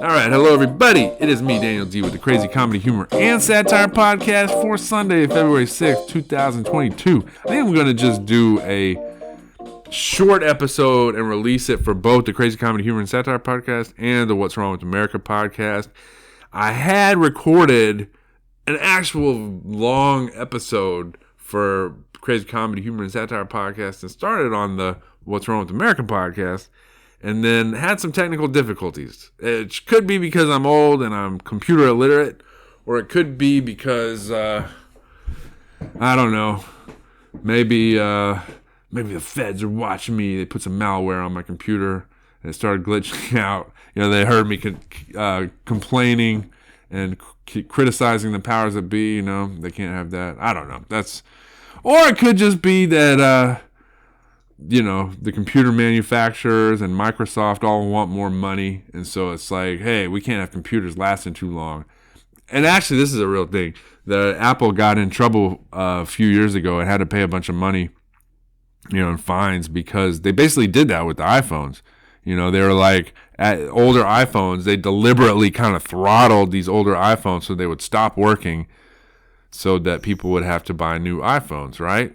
All right, hello everybody. It is me, Daniel D, with the Crazy Comedy Humor and Satire Podcast for Sunday, February 6th, 2022. I think I'm going to just do a short episode and release it for both the Crazy Comedy Humor and Satire Podcast and the What's Wrong with America podcast. I had recorded an actual long episode for Crazy Comedy Humor and Satire Podcast and started on the What's Wrong with America podcast, and then had some technical difficulties. It could be because I'm old and I'm computer illiterate, or it could be because, I don't know, maybe the feds are watching me. They put some malware on my computer and it started glitching out. You know, they heard me complaining and criticizing the powers that be. You know, they can't have that. I don't know. Or it could just be that, the computer manufacturers and Microsoft all want more money. And so it's like, hey, we can't have computers lasting too long. And actually, this is a real thing. Apple got in trouble a few years ago and had to pay a bunch of money, in fines, because they basically did that with the iPhones. They were like, at older iPhones, they deliberately kind of throttled these older iPhones so they would stop working so that people would have to buy new iPhones, right?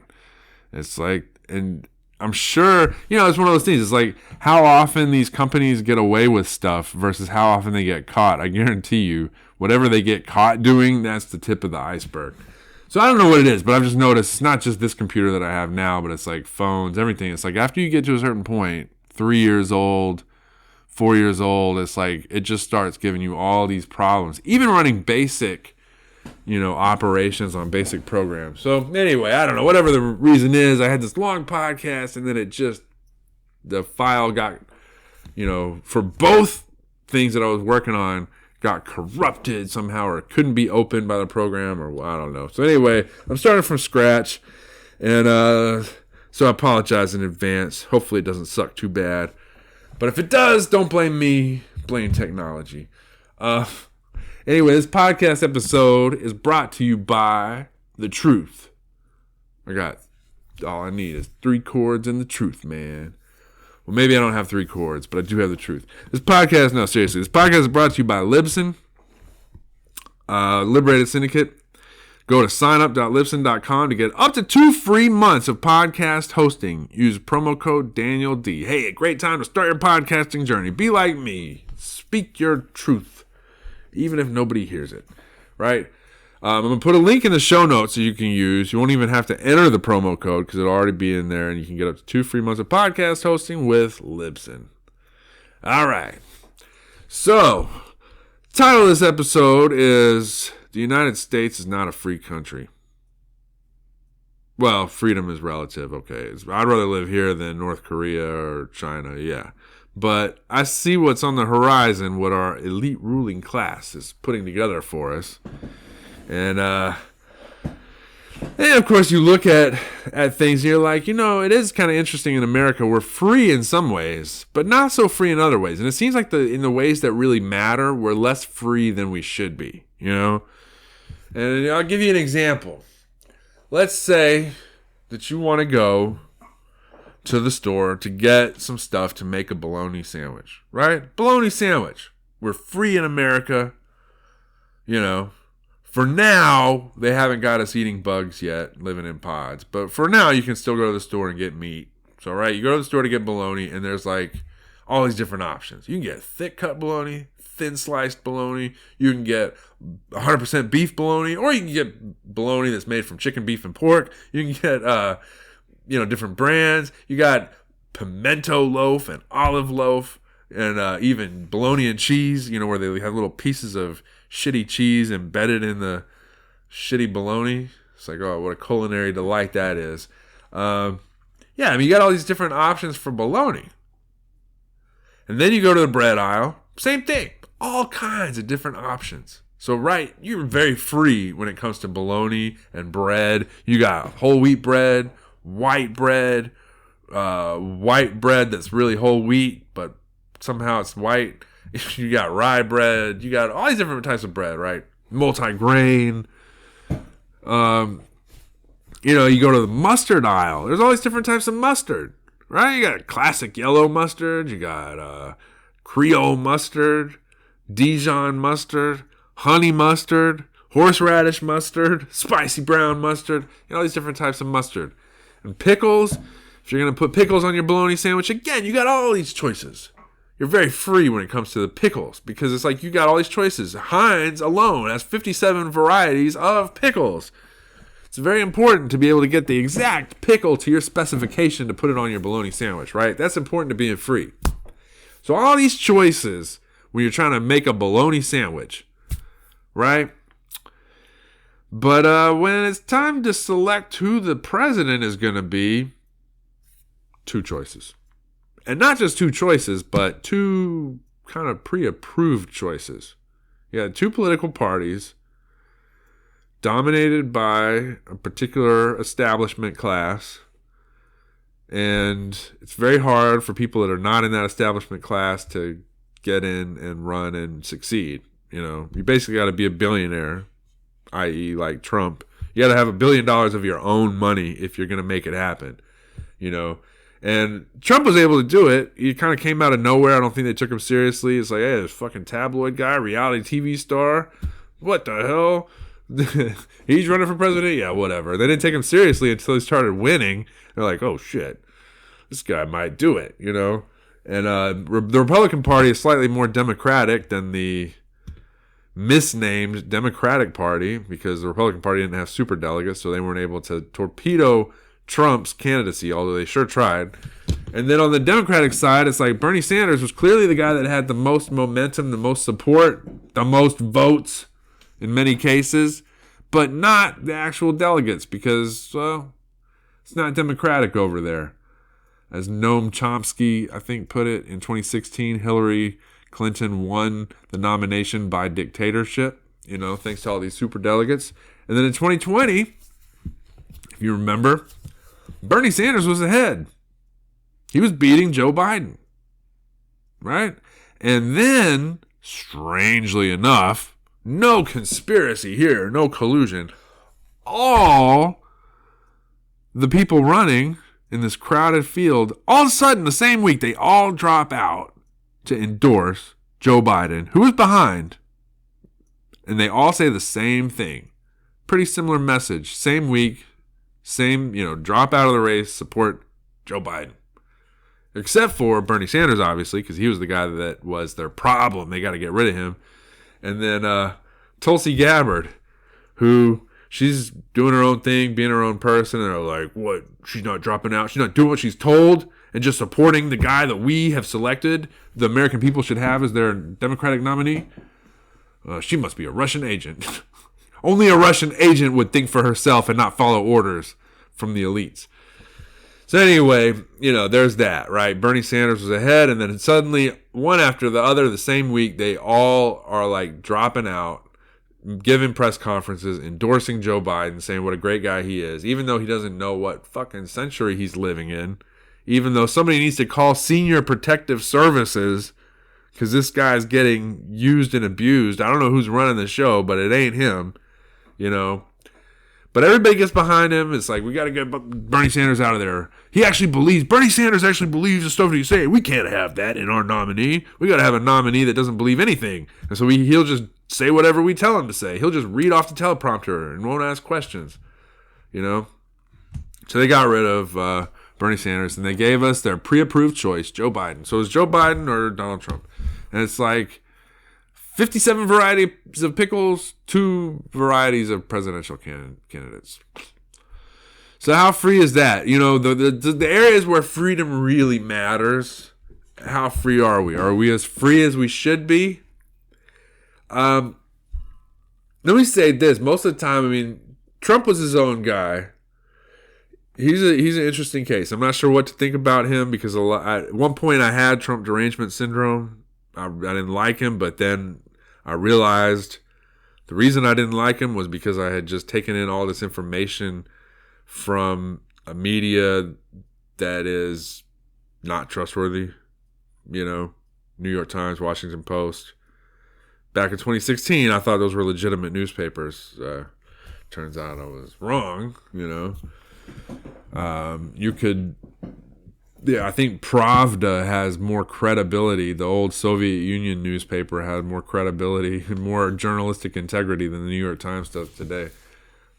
It's like, and I'm sure, it's one of those things. It's like how often these companies get away with stuff versus how often they get caught. I guarantee you, whatever they get caught doing, that's the tip of the iceberg. So I don't know what it is, but I've just noticed it's not just this computer that I have now, but it's like phones, everything. It's like after you get to a certain point, 3 years old, 4 years old, it's like it just starts giving you all these problems. Even running basic operations on basic programs. So anyway, I don't know, whatever the reason is, I had this long podcast and then the file got, for both things that I was working on, got corrupted somehow, or couldn't be opened by the program, or I don't know. So anyway, I'm starting from scratch, and so I apologize in advance. Hopefully it doesn't suck too bad. But if it does, don't blame me, blame technology. Anyway, this podcast episode is brought to you by The Truth. All I need is 3 chords and the truth, man. Well, maybe I don't have 3 chords, but I do have the truth. This podcast is brought to you by Libsyn, Liberated Syndicate. Go to signup.libsyn.com to get up to 2 free months of podcast hosting. Use promo code Daniel D. Hey, a great time to start your podcasting journey. Be like me. Speak your truth, even if nobody hears it, right? I'm going to put a link in the show notes so you can use. You won't even have to enter the promo code because it'll already be in there, and you can get up to 2 free months of podcast hosting with Libsyn. All right. So, title of this episode is The United States is Not a Free Country. Well, freedom is relative, okay. I'd rather live here than North Korea or China, yeah. But I see what's on the horizon, what our elite ruling class is putting together for us. And of course, you look at things and you're like, it is kind of interesting in America. We're free in some ways, but not so free in other ways. And it seems like in the ways that really matter, we're less free than we should be, And I'll give you an example. Let's say that you want to go to the store to get some stuff to make a bologna sandwich, right? Bologna sandwich. We're free in America, For now, they haven't got us eating bugs yet, living in pods. But for now, you can still go to the store and get meat. So, right, you go to the store to get bologna, and there's like all these different options. You can get thick cut bologna, thin sliced bologna. You can get 100% beef bologna, or you can get bologna that's made from chicken, beef, and pork. You can get, different brands. You got pimento loaf and olive loaf, and even bologna and cheese, where they have little pieces of shitty cheese embedded in the shitty bologna. It's like, oh, what a culinary delight that is. You got all these different options for bologna. And then you go to the bread aisle, same thing, all kinds of different options. So, right, you're very free when it comes to bologna and bread. You got whole wheat bread, white bread that's really whole wheat, but somehow it's white. You got rye bread. You got all these different types of bread, right? Multi-grain. You go to the mustard aisle. There's all these different types of mustard, right? You got classic yellow mustard. You got Creole mustard. Dijon mustard, honey mustard, horseradish mustard, spicy brown mustard, all these different types of mustard. And pickles, if you're going to put pickles on your bologna sandwich, again, you got all these choices. You're very free when it comes to the pickles because it's like you got all these choices. Heinz alone has 57 varieties of pickles. It's very important to be able to get the exact pickle to your specification to put it on your bologna sandwich, right? That's important to being free. So all these choices when you're trying to make a bologna sandwich, right? But when it's time to select who the president is going to be, two choices. And not just two choices, but two kind of pre-approved choices. You had two political parties dominated by a particular establishment class. And it's very hard for people that are not in that establishment class to get in and run and succeed. You basically got to be a billionaire, i.e. like Trump. You got to have $1 billion of your own money if you're going to make it happen, And Trump was able to do it. He kind of came out of nowhere. I don't think they took him seriously. It's like, hey, this fucking tabloid guy, reality TV star. What the hell? He's running for president? Yeah, whatever. They didn't take him seriously until he started winning. They're like, oh, shit. This guy might do it, And the Republican Party is slightly more democratic than the misnamed Democratic Party because the Republican Party didn't have superdelegates, so they weren't able to torpedo Trump's candidacy, although they sure tried. And then on the Democratic side, it's like Bernie Sanders was clearly the guy that had the most momentum, the most support, the most votes in many cases, but not the actual delegates because, well, it's not democratic over there. As Noam Chomsky, I think, put it in 2016, Hillary Clinton won the nomination by dictatorship, thanks to all these superdelegates. And then in 2020, if you remember, Bernie Sanders was ahead. He was beating Joe Biden, right? And then, strangely enough, no conspiracy here, no collusion. All the people running in this crowded field, all of a sudden, the same week, they all drop out to endorse Joe Biden, who is behind. And they all say the same thing. Pretty similar message. Same week. Same, drop out of the race, support Joe Biden. Except for Bernie Sanders, obviously, because he was the guy that was their problem. They got to get rid of him. And then Tulsi Gabbard, who she's doing her own thing, being her own person. And they're like, what? She's not dropping out. She's not doing what she's told and just supporting the guy that we have selected, the American people should have as their Democratic nominee. She must be a Russian agent. Only a Russian agent would think for herself and not follow orders from the elites. So anyway, there's that, right? Bernie Sanders was ahead, and then suddenly, one after the other, the same week, they all are like dropping out, giving press conferences, endorsing Joe Biden, saying what a great guy he is, even though he doesn't know what fucking century he's living in, even though somebody needs to call Senior Protective Services because this guy's getting used and abused. I don't know who's running the show, but it ain't him. But everybody gets behind him. It's like, we got to get Bernie Sanders out of there. Bernie Sanders actually believes the stuff that he's saying. We can't have that in our nominee. We got to have a nominee that doesn't believe anything. And so he'll just say whatever we tell him to say. He'll just read off the teleprompter and won't ask questions. So they got rid of Bernie Sanders and they gave us their pre-approved choice, Joe Biden. So it's Joe Biden or Donald Trump. And it's like 57 varieties of pickles, 2 varieties of presidential candidates. So how free is that? The areas where freedom really matters, how free are we? Are we as free as we should be? Let me say this. Most of the time, Trump was his own guy. He's an interesting case. I'm not sure what to think about him because at one point I had Trump derangement syndrome. I didn't like him, but then I realized the reason I didn't like him was because I had just taken in all this information from a media that is not trustworthy. New York Times, Washington Post. Back in 2016, I thought those were legitimate newspapers. Turns out I was wrong, You could I think Pravda has more credibility. The old Soviet Union newspaper had more credibility and more journalistic integrity than the New York Times does today.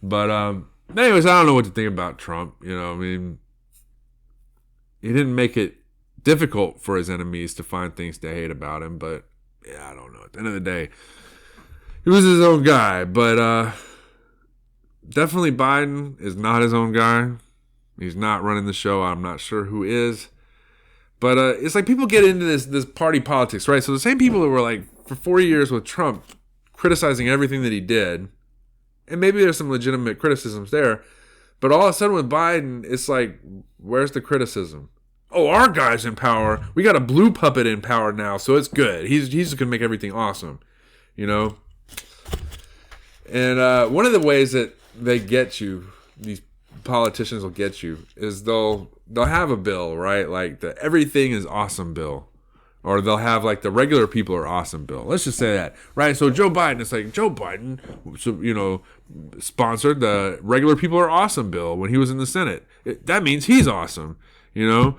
But anyways, I don't know what to think about Trump. I mean, he didn't make it difficult for his enemies to find things to hate about him. But yeah, I don't know. At the end of the day, he was his own guy. But definitely Biden is not his own guy. He's not running the show. I'm not sure who is. But it's like people get into this party politics, right? So the same people that were like for 4 years with Trump criticizing everything that he did, and maybe there's some legitimate criticisms there, but all of a sudden with Biden, it's like, where's the criticism? Oh, our guy's in power. We got a blue puppet in power now, so it's good. He's just going to make everything awesome, And one of the ways that they get you, these politicians will get you, is they'll have a bill, right? Like the everything is awesome bill. Or they'll have like the regular people are awesome bill. Let's just say that, right? So Joe Biden, it's like Joe Biden, sponsored the regular people are awesome bill when he was in the Senate. That means he's awesome.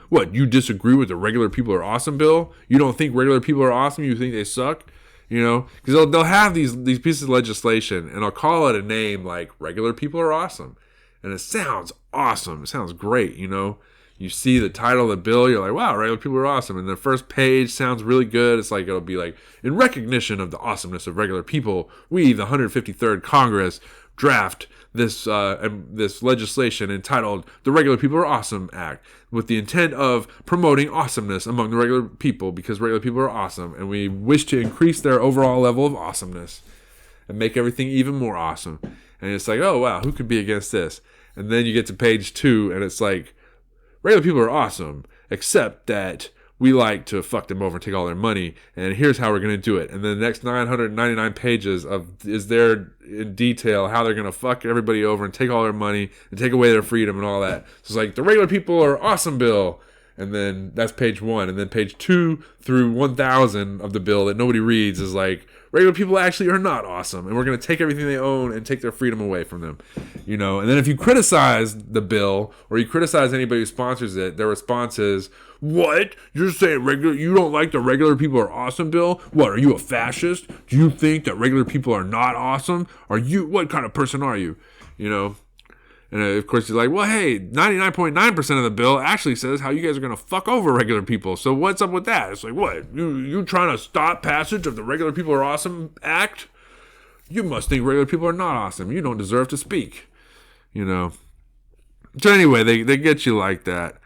What, you disagree with the regular people are awesome bill? You don't think regular people are awesome? You think they suck? Because they'll have these pieces of legislation, and I'll call it a name like regular people are awesome. And it sounds awesome. It sounds great, You see the title of the bill, you're like, wow, regular people are awesome. And the first page sounds really good. It's like, it'll be like, in recognition of the awesomeness of regular people, we, the 153rd Congress, draft this legislation entitled the Regular People Are Awesome Act with the intent of promoting awesomeness among the regular people because regular people are awesome. And we wish to increase their overall level of awesomeness and make everything even more awesome. And it's like, oh, wow, who could be against this? And then you get to page 2, and it's like, regular people are awesome, except that we like to fuck them over and take all their money, and here's how we're going to do it. And then the next 999 pages is there in detail how they're going to fuck everybody over and take all their money and take away their freedom and all that. So it's like, the regular people are awesome bill. And then that's page 1. And then page 2 through 1,000 of the bill that nobody reads is like, regular people actually are not awesome. And we're going to take everything they own and take their freedom away from them. And then if you criticize the bill or you criticize anybody who sponsors it, their response is, what? You're saying you don't like the regular people are awesome bill? What, are you a fascist? Do you think that regular people are not awesome? What kind of person are you? And of course, you're like, well, hey, 99.9% of the bill actually says how you guys are going to fuck over regular people. So what's up with that? It's like, what? You trying to stop passage of the Regular People Are Awesome Act? You must think regular people are not awesome. You don't deserve to speak. So anyway, they get you like that.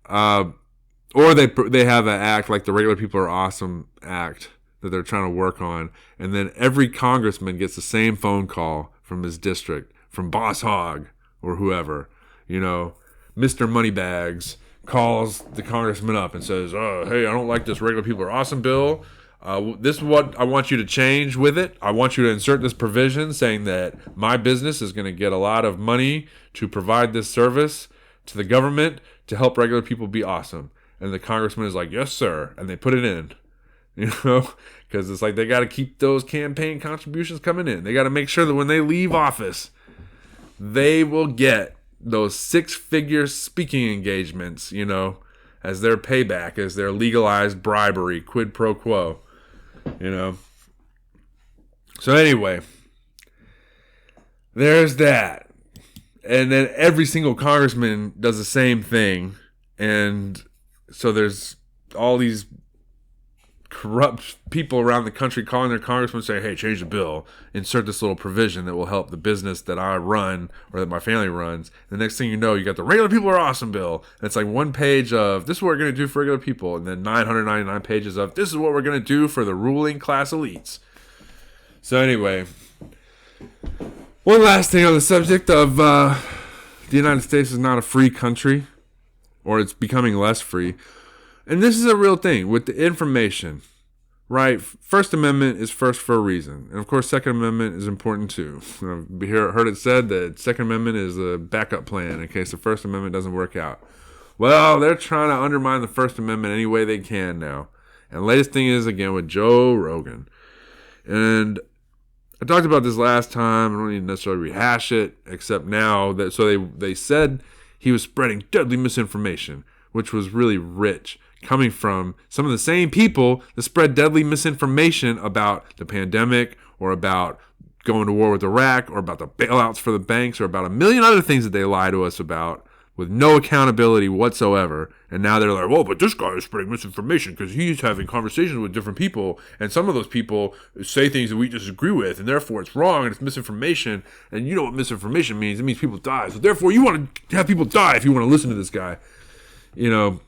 Or they have an act like the Regular People Are Awesome Act that they're trying to work on. And then every congressman gets the same phone call from his district, from Boss Hogg. Or whoever, Mr. Moneybags calls the congressman up and says, hey, I don't like this regular people are awesome bill. This is what I want you to change with it. I want you to insert this provision saying that my business is going to get a lot of money to provide this service to the government to help regular people be awesome. And the congressman is like, yes, sir. And they put it in, because it's like they got to keep those campaign contributions coming in. They got to make sure that when they leave office, they will get those 6-figure speaking engagements, as their payback, as their legalized bribery, quid pro quo, So anyway, there's that. And then every single congressman does the same thing. And so there's all these corrupt people around the country calling their congressman saying, hey, change the bill, insert this little provision that will help the business that I run or that my family runs. The next thing you know, you got the regular people are awesome bill. And it's like one page of this is what we're going to do for regular people, and then 999 pages of this is what we're going to do for the ruling class elites. So anyway, one last thing on the subject of the United States is not a free country, or it's becoming less free. And this is a real thing with the information, right? First Amendment is first for a reason. And, of course, Second Amendment is important, too. I've heard it said that Second Amendment is a backup plan in case the First Amendment doesn't work out. Well, they're trying to undermine the First Amendment any way they can now. And the latest thing is, again, with Joe Rogan. And I talked about this last time. I don't need to necessarily rehash it, except now that, so they said he was spreading deadly misinformation. which was really rich, coming from some of the same people that spread deadly misinformation about the pandemic or about going to war with Iraq or about the bailouts for the banks or about a million other things that they lie to us about with no accountability whatsoever. And now they're like, well, but this guy is spreading misinformation because he's having conversations with different people, and some of those people say things that we disagree with, and therefore it's wrong and it's misinformation. And you know what misinformation means? It means people die. So therefore you want to have people die if you want to listen to this guy. You know,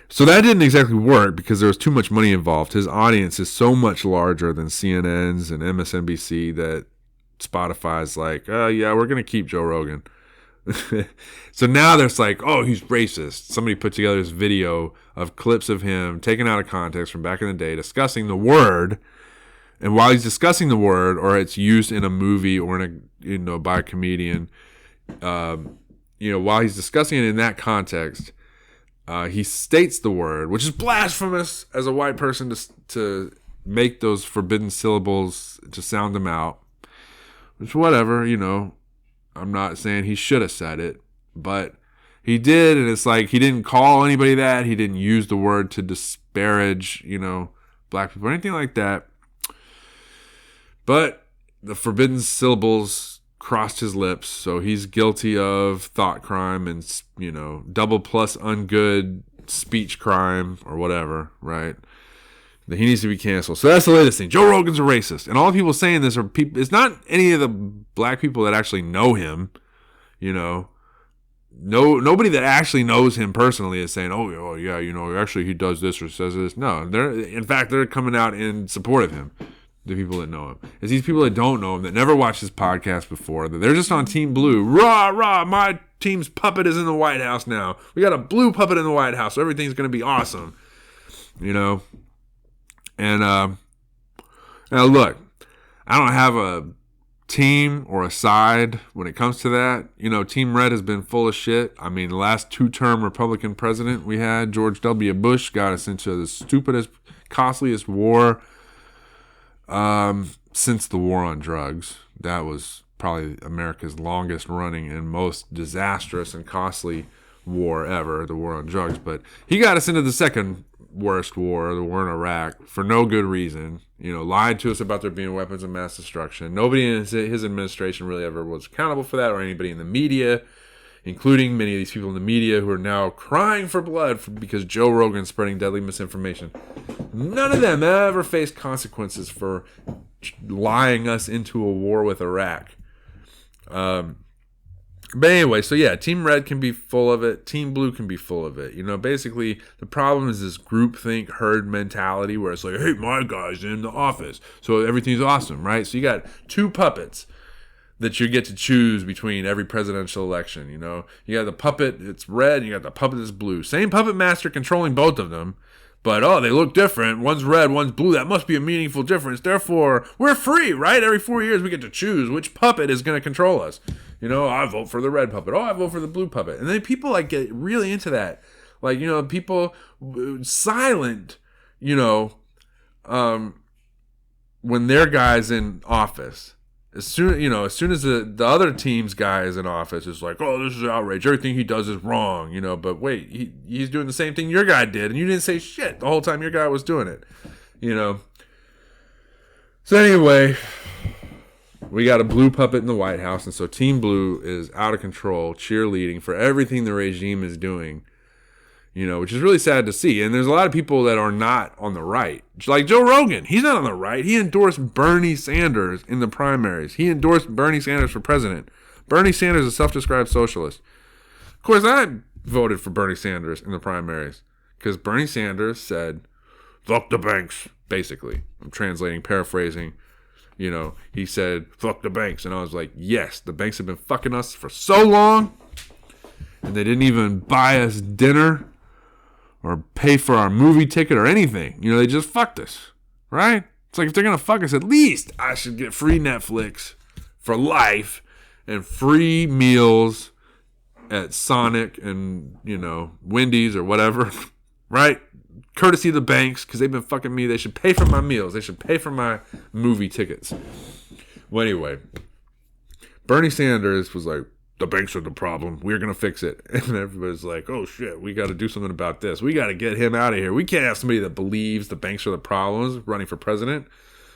so that didn't exactly work because there was too much money involved. His audience is so much larger than CNN's and MSNBC that Spotify's like, yeah, we're going to keep Joe Rogan. So now there's like, oh, he's racist. Somebody put together this video of clips of him taken out of context from back in the day discussing the word. And while he's discussing the word, or it's used in a movie or in a, by a comedian, while he's discussing it in that context, he states the word, which is blasphemous as a white person to make those forbidden syllables, to sound them out. Which, whatever, I'm not saying he should have said it, but he did, and it's like he didn't call anybody that. He didn't use the word to disparage, black people or anything like that. But the forbidden syllables crossed his lips, so he's guilty of thought crime and, double plus ungood speech crime or whatever, right? That he needs to be canceled. So that's the latest thing. Joe Rogan's a racist. And all the people saying this are people, it's not any of the black people that actually know him, nobody that actually knows him personally is saying, oh yeah, actually he does this or says this. No, they're coming out in support of him. The people that know him. It's these people that don't know him, that never watched his podcast before, that they're just on Team Blue. Rah, rah, my team's puppet is in the White House now. We got a blue puppet in the White House, so everything's going to be awesome. And now look, I don't have a team or a side when it comes to that. Team Red has been full of shit. I mean, the last two-term Republican president we had, George W. Bush, got us into the stupidest, costliest war since the war on drugs. That was probably America's longest running and most disastrous and costly war ever, the war on drugs. But he got us into the second worst war, the war in Iraq, for no good reason. Lied to us about there being weapons of mass destruction. Nobody in his administration really ever was accountable for that, or anybody in the media, including many of these people in the media who are now crying for blood because Joe Rogan's spreading deadly misinformation. None of them ever faced consequences for lying us into a war with Iraq. But anyway, so yeah, Team Red can be full of it. Team Blue can be full of it. Basically, the problem is this groupthink herd mentality where it's like, hey, my guy's in the office, so everything's awesome, right? So you got two puppets that you get to choose between every presidential election, You got the puppet that's red, and you got the puppet that's blue. Same puppet master controlling both of them, but, they look different. One's red, one's blue. That must be a meaningful difference. Therefore, we're free, right? Every 4 years, we get to choose which puppet is going to control us. I vote for the red puppet. Oh, I vote for the blue puppet. And then people, get really into that. People silent, when their guy's in office. As soon as the other team's guy is in office, it's like, oh, this is outrage. Everything he does is wrong, But wait, he's doing the same thing your guy did, and you didn't say shit the whole time your guy was doing it, So anyway, we got a blue puppet in the White House, and so Team Blue is out of control, cheerleading for everything the regime is doing. Which is really sad to see. And there's a lot of people that are not on the right. Like Joe Rogan, he's not on the right. He endorsed Bernie Sanders in the primaries. He endorsed Bernie Sanders for president. Bernie Sanders is a self-described socialist. Of course, I voted for Bernie Sanders in the primaries because Bernie Sanders said, fuck the banks, basically. I'm paraphrasing. He said, fuck the banks. And I was like, yes, the banks have been fucking us for so long. And they didn't even buy us dinner or pay for our movie ticket or anything. They just fucked us, right? It's like, if they're going to fuck us, at least I should get free Netflix for life and free meals at Sonic and, Wendy's or whatever, right? Courtesy of the banks, because they've been fucking me. They should pay for my meals. They should pay for my movie tickets. Well, anyway, Bernie Sanders was like, the banks are the problem. We're going to fix it. And everybody's like, oh shit, we got to do something about this. We got to get him out of here. We can't have somebody that believes the banks are the problems running for president.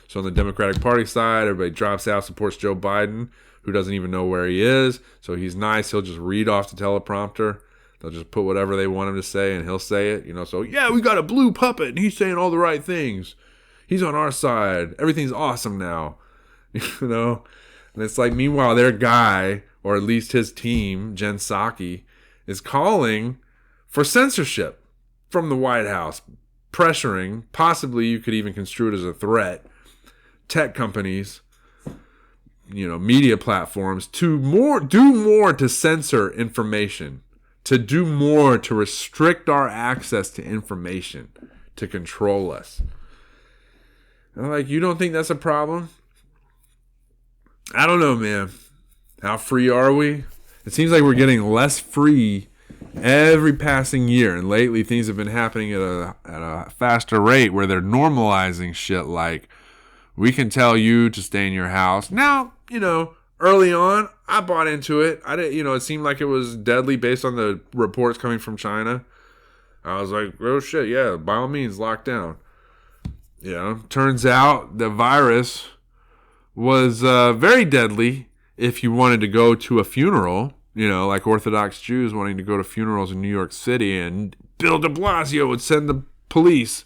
So on the Democratic Party side, everybody drops out, supports Joe Biden, who doesn't even know where he is. So he's nice. He'll just read off the teleprompter. They'll just put whatever they want him to say, and he'll say it. So, yeah, we got a blue puppet, and he's saying all the right things. He's on our side. Everything's awesome now. And it's like, meanwhile, their guy, or at least his team, Jen Psaki, is calling for censorship from the White House, pressuring, possibly you could even construe it as a threat, tech companies, media platforms to do more to censor information, to do more to restrict our access to information, to control us. And I'm like, you don't think that's a problem? I don't know, man. How free are we? It seems like we're getting less free every passing year, and lately things have been happening at a faster rate where they're normalizing shit like, we can tell you to stay in your house. Now, early on, I bought into it. I didn't, it seemed like it was deadly based on the reports coming from China. I was like, oh shit, yeah, by all means, lock down. Turns out the virus was very deadly if you wanted to go to a funeral, like Orthodox Jews wanting to go to funerals in New York City, and Bill de Blasio would send the police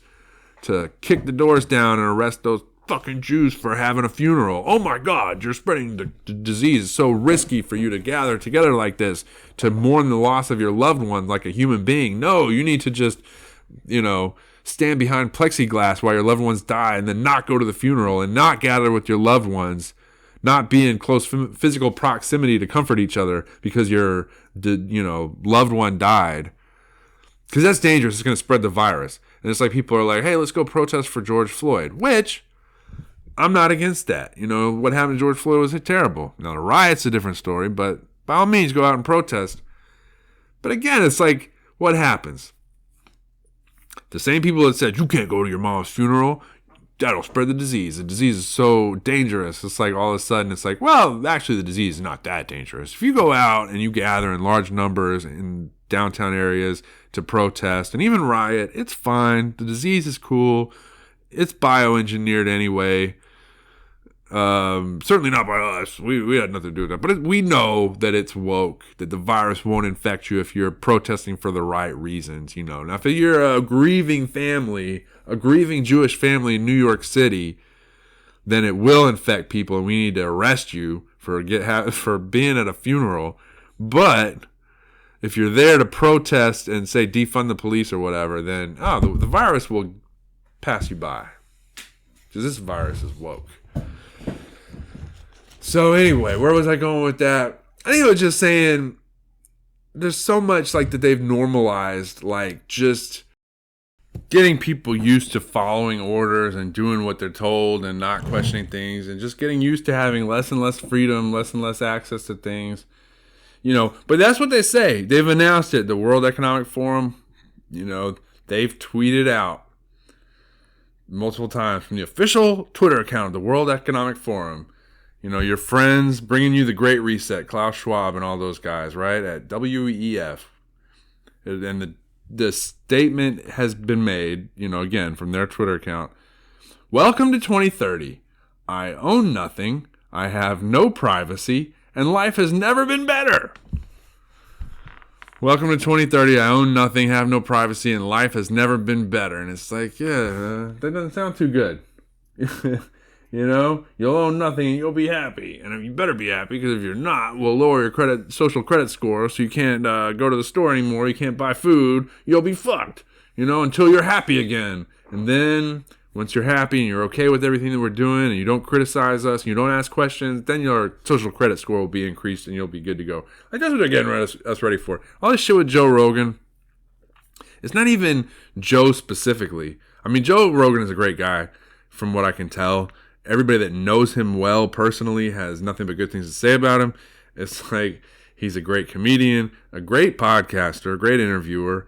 to kick the doors down and arrest those fucking Jews for having a funeral. Oh my God, you're spreading the disease. It's so risky for you to gather together like this to mourn the loss of your loved ones like a human being. No, you need to just, stand behind plexiglass while your loved ones die and then not go to the funeral and not gather with your loved ones, not be in close physical proximity to comfort each other because your, loved one died. Because that's dangerous. It's going to spread the virus. And it's like people are like, hey, let's go protest for George Floyd, which I'm not against that. What happened to George Floyd was terrible. Now, the riot's a different story, but by all means, go out and protest. But again, it's like, what happens? The same people that said, you can't go to your mom's funeral, that'll spread the disease. The disease is so dangerous. It's like all of a sudden, it's like, well, actually, the disease is not that dangerous. If you go out and you gather in large numbers in downtown areas to protest and even riot, it's fine. The disease is cool. It's bioengineered anyway. Certainly not by us. We had nothing to do with that. But we know that it's woke, that the virus won't infect you if you're protesting for the right reasons, Now, if you're a grieving family, a grieving Jewish family in New York City, then it will infect people and we need to arrest you for being at a funeral. But if you're there to protest and say defund the police or whatever, then the virus will pass you by. Because this virus is woke. So anyway, where was I going with that? I think I was just saying there's so much like that they've normalized, like just getting people used to following orders and doing what they're told and not questioning things, and just getting used to having less and less freedom, less and less access to things. But that's what they say. They've announced it. The World Economic Forum, they've tweeted out multiple times from the official Twitter account of the World Economic Forum. Your friends bringing you the Great Reset, Klaus Schwab and all those guys, right, at WEF. And the statement has been made, again, from their Twitter account. Welcome to 2030. I own nothing. I have no privacy. And life has never been better. Welcome to 2030. I own nothing, have no privacy, and life has never been better. And it's like, yeah, that doesn't sound too good. You'll own nothing and you'll be happy. And you better be happy, because if you're not, we'll lower your social credit score so you can't go to the store anymore. You can't buy food. You'll be fucked, until you're happy again. And then once you're happy and you're okay with everything that we're doing and you don't criticize us and you don't ask questions, then your social credit score will be increased and you'll be good to go. Like, that's what they're getting us ready for. All this shit with Joe Rogan, it's not even Joe specifically. I mean, Joe Rogan is a great guy from what I can tell. Everybody that knows him well personally has nothing but good things to say about him. It's like he's a great comedian, a great podcaster, a great interviewer,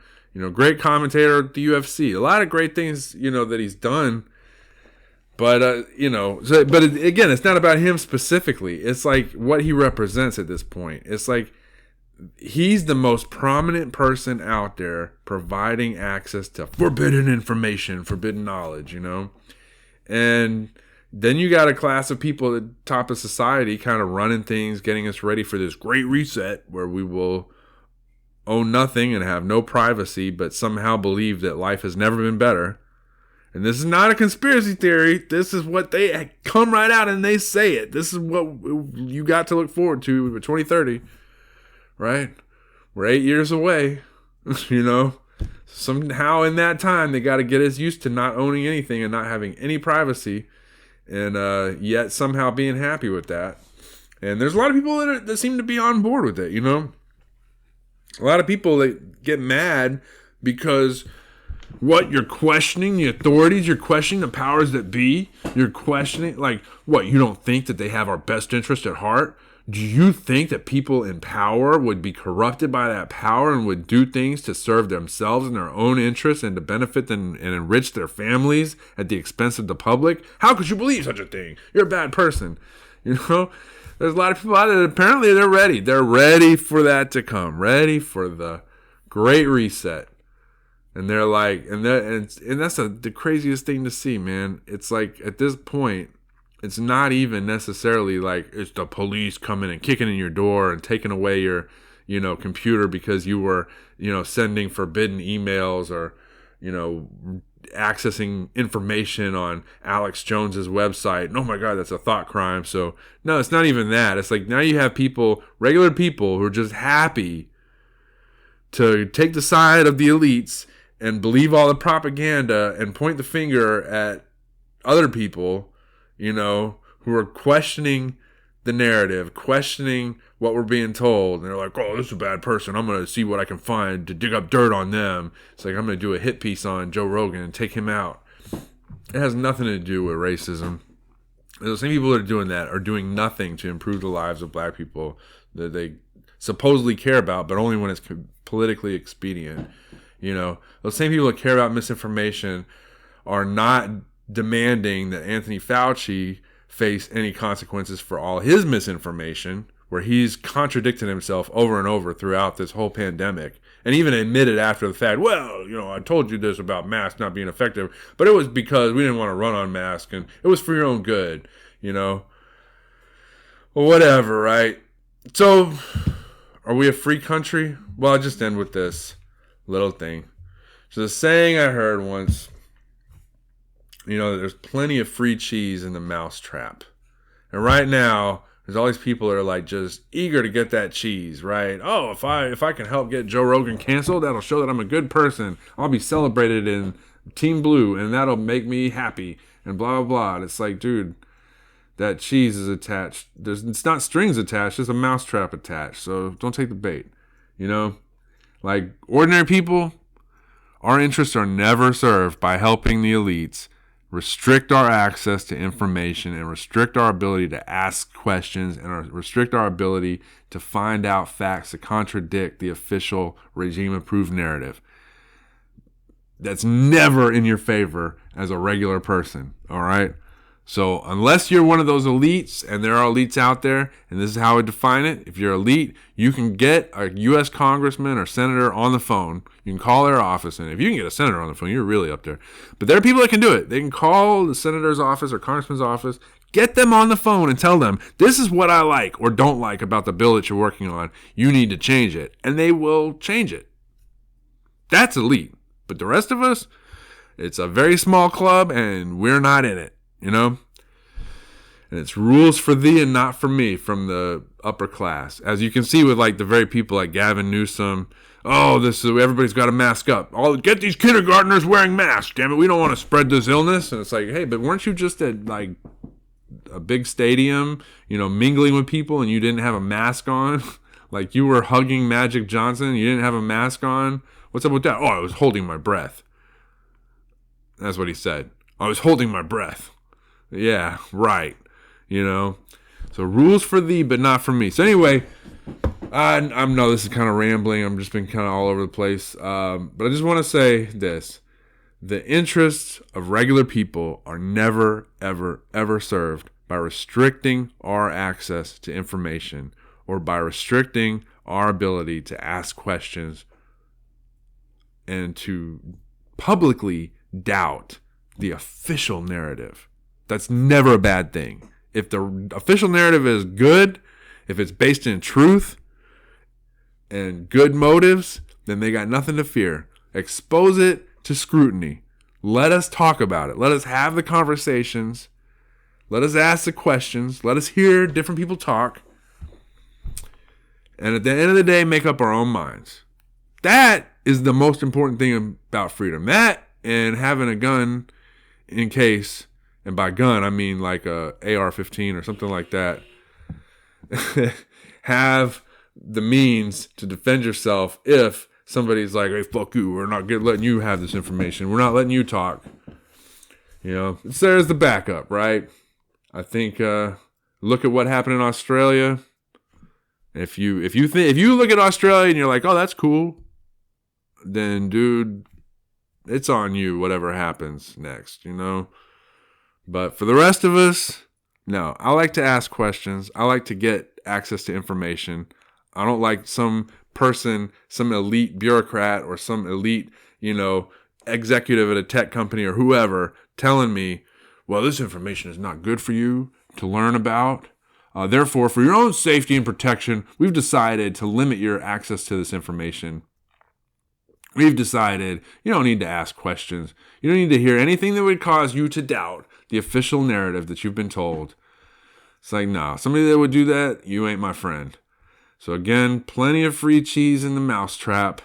great commentator at the UFC. A lot of great things, that he's done. But, again, it's not about him specifically. It's like what he represents at this point. It's like he's the most prominent person out there providing access to forbidden information, forbidden knowledge, And then you got a class of people at the top of society kind of running things, getting us ready for this great reset where we will own nothing and have no privacy, but somehow believe that life has never been better. And this is not a conspiracy theory. This is what they come right out and they say it. This is what you got to look forward to for 2030, right? We're 8 years away, Somehow in that time, they got to get us used to not owning anything and not having any privacy, and yet somehow being happy with that. And there's a lot of people that seem to be on board with it, A lot of people that get mad because you're questioning the authorities, you're questioning the powers that be, you're questioning, you don't think that they have our best interest at heart? Do you think that people in power would be corrupted by that power and would do things to serve themselves and their own interests and to benefit and enrich their families at the expense of the public? How could you believe such a thing? You're a bad person. There's a lot of people out there that apparently they're ready. They're ready for that to come, ready for the great reset. And they're like, and that's the craziest thing to see, man. It's like at this point, it's not even necessarily like it's the police coming and kicking in your door and taking away your, computer because you were, sending forbidden emails or, accessing information on Alex Jones's website. And, oh my God, that's a thought crime. So no, it's not even that. It's like now you have regular people who are just happy to take the side of the elites and believe all the propaganda and point the finger at other people, who are questioning the narrative, questioning what we're being told. And they're like, oh, this is a bad person. I'm going to see what I can find to dig up dirt on them. It's like, I'm going to do a hit piece on Joe Rogan and take him out. It has nothing to do with racism. The same people that are doing that are doing nothing to improve the lives of black people that they supposedly care about, but only when it's politically expedient. Those same people that care about misinformation are not demanding that Anthony Fauci face any consequences for all his misinformation, where he's contradicted himself over and over throughout this whole pandemic, and even admitted after the fact, well, I told you this about masks not being effective, but it was because we didn't want to run on masks, and it was for your own good, Well, whatever, right? So, are we a free country? Well, I'll just end with this little thing. So the saying I heard once, there's plenty of free cheese in the mousetrap. And right now, there's all these people that are like just eager to get that cheese, right? Oh, if I can help get Joe Rogan canceled, that'll show that I'm a good person. I'll be celebrated in Team Blue, and that'll make me happy, and blah, blah, blah. And it's like, dude, that cheese is attached. It's not strings attached, there's a mousetrap attached. So don't take the bait, Like ordinary people, our interests are never served by helping the elites restrict our access to information and restrict our ability to ask questions and restrict our ability to find out facts that contradict the official regime-approved narrative. That's never in your favor as a regular person, all right? So unless you're one of those elites, and there are elites out there, and this is how I define it, if you're elite, you can get a U.S. congressman or senator on the phone. You can call their office, and if you can get a senator on the phone, you're really up there. But there are people that can do it. They can call the senator's office or congressman's office, get them on the phone and tell them, this is what I like or don't like about the bill that you're working on. You need to change it. And they will change it. That's elite. But the rest of us, it's a very small club, and we're not in it. And it's rules for thee and not for me from the upper class. As you can see with like the very people like Gavin Newsom. Oh, everybody's got to mask up. Get these kindergartners wearing masks. Damn it, we don't want to spread this illness. And it's like, hey, but weren't you just at like a big stadium, mingling with people, and you didn't have a mask on? Like you were hugging Magic Johnson, you didn't have a mask on. What's up with that? Oh, I was holding my breath. That's what he said. I was holding my breath. Yeah, right. So rules for thee, but not for me. So anyway, I know this is kind of rambling. I'm just been kind of all over the place. But I just want to say this. The interests of regular people are never, ever, ever served by restricting our access to information or by restricting our ability to ask questions and to publicly doubt the official narrative. That's never a bad thing. If the official narrative is good, if it's based in truth and good motives, then they got nothing to fear. Expose it to scrutiny. Let us talk about it. Let us have the conversations. Let us ask the questions. Let us hear different people talk. And at the end of the day, make up our own minds. That is the most important thing about freedom. That and having a gun in case, and by gun, I mean like a AR-15 or something like that. Have the means to defend yourself if somebody's like, hey, fuck you, we're not letting you have this information. We're not letting you talk. You know, there's the backup, right? I think look at what happened in Australia. If you look at Australia and you're like, oh, that's cool, then dude, it's on you, whatever happens next, you know? But for the rest of us, no. I like to ask questions. I like to get access to information. I don't like some person, some elite bureaucrat or some elite, executive at a tech company or whoever telling me, well, this information is not good for you to learn about. Therefore, for your own safety and protection, we've decided to limit your access to this information. We've decided you don't need to ask questions. You don't need to hear anything that would cause you to doubt the official narrative that you've been told. It's like, no, somebody that would do that, you ain't my friend. So again, plenty of free cheese in the mousetrap.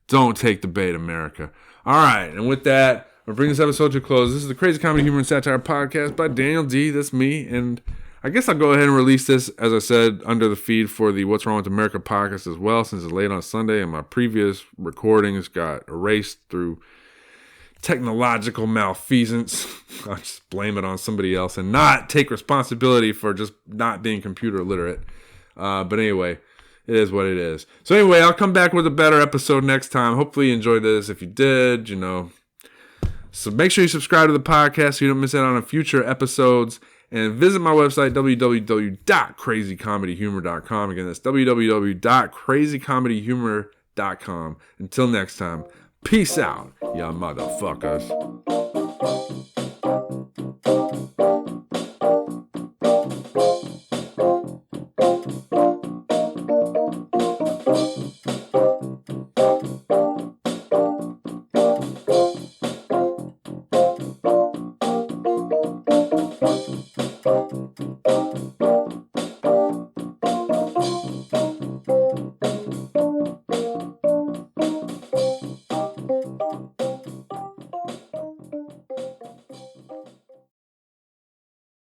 Don't take the bait, America. All right, and with that, we'll bring this episode to a close. This is the Crazy Comedy, Humor, and Satire Podcast by Daniel D. That's me, and I guess I'll go ahead and release this, as I said, under the feed for the What's Wrong with America podcast as well, since it's late on Sunday and my previous recordings got erased through technological malfeasance. I'll just blame it on somebody else and not take responsibility for just not being computer literate. But anyway, it is what it is. So anyway, I'll come back with a better episode next time. Hopefully you enjoyed this. If you did, So make sure you subscribe to the podcast so you don't miss out on future episodes. And visit my website, www.crazycomedyhumor.com. Again, that's www.crazycomedyhumor.com. Until next time, peace out, ya motherfuckers.